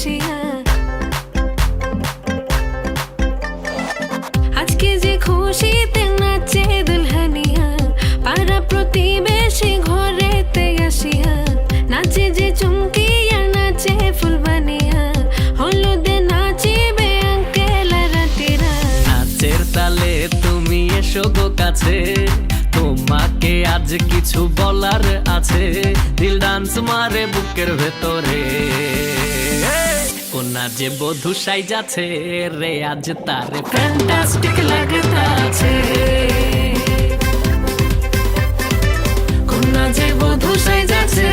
আসিয়া আজকে যে খুশিতে নাচে দুলহানিয়া পাড়া প্রতিবেশী ঘরেতে আসিয়া নাচে যে চুমকিয়া নাচে ফুলবানিয়া হলুদে নাচিবে আঙ্কেল আর আন্টিরা। নাচের তালে তুমি এসো গো কাছে, তোমাকে আজ কিছু বলার আছে। দিল ডান্স মারে বুকের ভেতরে, কোনা যে বধূ সাইজাছে রে আজ তারে ফ্যান্টাস্টিক লাগতাছে। কোনা যে বধূ সাইজাছে